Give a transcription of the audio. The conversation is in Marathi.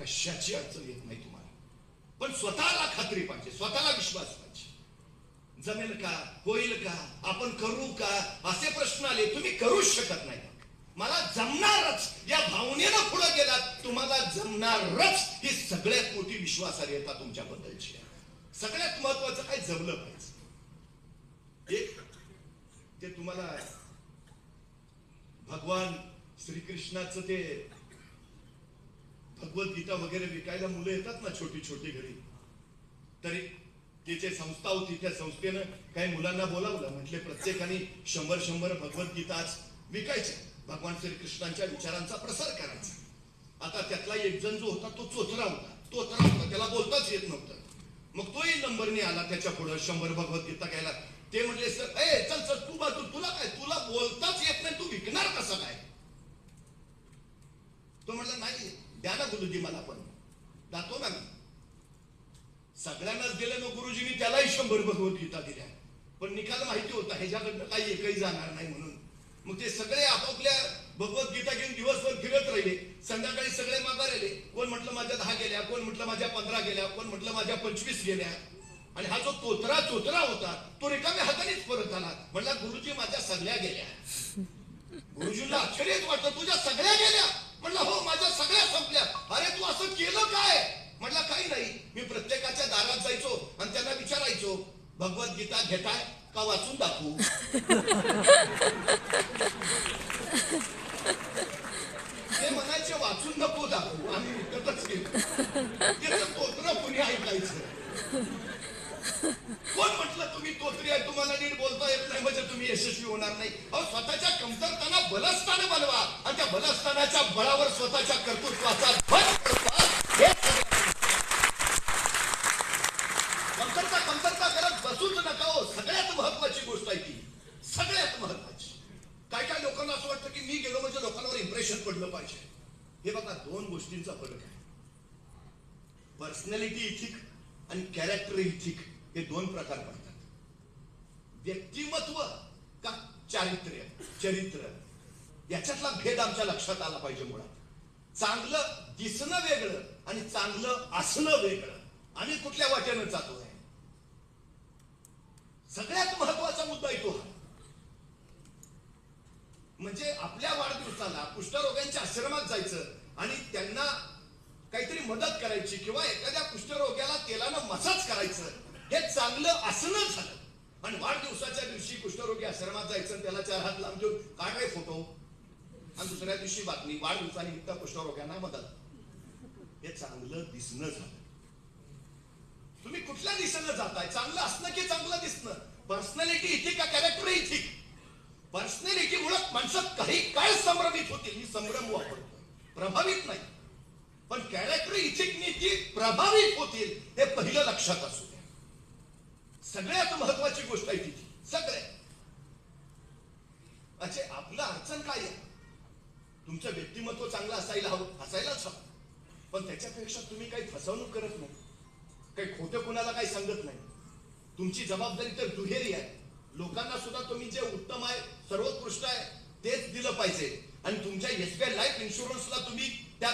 कशाची अडचण येत नाही तुम्हाला, पण स्वतःला खात्री पाहिजे, स्वतःला विश्वास पाहिजे. जमेल का, होईल का, आपण करू का, असे प्रश्न आले, तुम्ही करूच शकत नाही. मला जमणारच या भावनेनं पुढे गेलात, तुम्हाला जमणारच ही सगळ्यात मोठी विश्वासार्हता तुमच्याबद्दलची आहे. सगळ्यात महत्वाचं काय, जमलं पाहिजे. एक ते तुम्हाला भगवान श्रीकृष्णाचं ते भगवद्गीता वगैरे विकायला मुलं येतात ना, छोटी छोटी घरी, तरी तिथे संस्था होती, त्या संस्थेनं काही मुलांना बोलावलं, म्हटले प्रत्येकाने 100 भगवद्गीता आज विकायच्या, भगवान श्रीकृष्णांच्या विचारांचा प्रसार करायचा. आता त्यातला एक जण जो होता तो चोचरा होता, त्याला बोलताच येत नव्हतं. मग तोही नंबरने आला त्याच्या पुढे 100 भगवद्गीता घ्यायला. ते म्हणले, सर ए चल चल तू बाजू, तुला काय, तुला बोलताच येत नाही, तू विकणार कसं काय. तो म्हणला, नाही द्या ना गुरुजी मला पण, जातो ना मी. सगळ्यांनाच दिलं ना गुरुजींनी, त्यालाही 100 भगवद्गीता दिल्या, पण निकाल माहिती होता ह्याच्याकडनं काही एकही जाणार नाही म्हणून. मग ते सगळे आपापल्या भगवद्गीता घेऊन दिवसभर फिरत राहिले. संध्याकाळी सगळे माघार आले, कोण म्हटलं माझ्या 10 गेल्या, कोण म्हटलं माझ्या 15 गेल्या, कोण म्हटलं माझ्या 25 गेल्या. आणि हा जो चोचरा होता तो रिकाम्या हातानेच परत आला, म्हणला गुरुजी माझ्या सगळ्या गेल्या. गुरुजींना आश्चर्यच वाटलं, तुझ्या सगळ्या गेल्या? म्हणलं हो, माझ्या सगळ्या संपल्या. अरे तू असं केलं काय? म्हणला काही नाही, मी प्रत्येकाच्या दारात जायचो आणि त्यांना विचारायचो, भगवद्गीता घेताय का, वाचून दाखवू. ते म्हणायचे वाचून नको दाखवू, आम्ही विकतच घेतो. त्याचं तोत्र कुणी ऐकायचं. कोण म्हटलं तुम्ही तोत्री आहे, तुम्हाला नीट बोलता येत नाही म्हणजे तुम्ही यशस्वी होणार नाही. अहो, स्वतःच्या कमतरताना बलस्थान बनवा आणि त्या बलस्थानाच्या बळावर स्वतःच्या कर्तृत्वाचा कमतरता करत बसूच नका हो. सगळ्यात महत्वाची गोष्ट आहे ती, सगळ्यात महत्वाची. काय काय लोकांना असं वाटतं की मी गेलो म्हणजे लोकांवर इम्प्रेशन पडलं पाहिजे. हे बघा, 2 गोष्टींचा फरक आहे. पर्सनॅलिटी इथिक आणि कॅरेक्टर इथिक हे 2 प्रकार पडतात. व्यक्तिमत्व का चरित्र याच्यातला भेद आमच्या लक्षात आला पाहिजे. मुळात चांगलं दिसणं वेगळं आणि चांगलं असणं वेगळं. आम्ही कुठल्या वाटेनं जातोय, सगळ्यात महत्वाचा मुद्दा येतो हा. म्हणजे आपल्या वाढदिवसाला कुष्ठरोग्यांच्या आश्रमात जायचं आणि त्यांना काहीतरी मदत करायची किंवा एखाद्या कुष्ठरोग्याला तेलानं मसाज करायचं, हे चांगलं असणं झालं. आणि वाढदिवसाच्या दिवशी कुष्ठरोगी आश्रमात जायचं, त्याला 4 हात लांब देऊन काढाय फोटो, आणि दुसऱ्या दिवशी बातमी, वाढदिवसानिमित्त कुष्ठरोग्यांना मदत. हे चांगलं दिसणं झालं. तुम्ही कुठल्या दिशेनं जाताय, चांगलं असणं की चांगलं दिसणं. पर्सनॅलिटी इथिक का कॅरेक्टर इथिक. पर्सनॅलिटी मुळे माणसं काही काय संभ्रमित होतील, मी संभ्रम वापरतो, प्रभावित नाही. पण कॅरेक्टर इथिक नीती प्रभावित होतील, हे पहिलं लक्षात असू द्या. सगळ्यात महत्वाची गोष्ट आहे तिथे. सगळ्यात अच्छा, आपलं अडचण काय आहे, तुमचं व्यक्तिमत्व चांगलं असायला हवं, असायलाच हवं, पण त्याच्यापेक्षा तुम्ही काही फसवणूक करत नाही, काही खोटं कुणाला काही सांगत नाही. तुमची जबाबदारी तर दुहेरी आहे. लोकांना सुद्धा तुम्ही जे उत्तम आहे, सर्वोत्कृष्ट आहे तेच दिलं पाहिजे. आणि तुमच्या SBI लाईफ इन्शुरन्सला तुम्ही त्या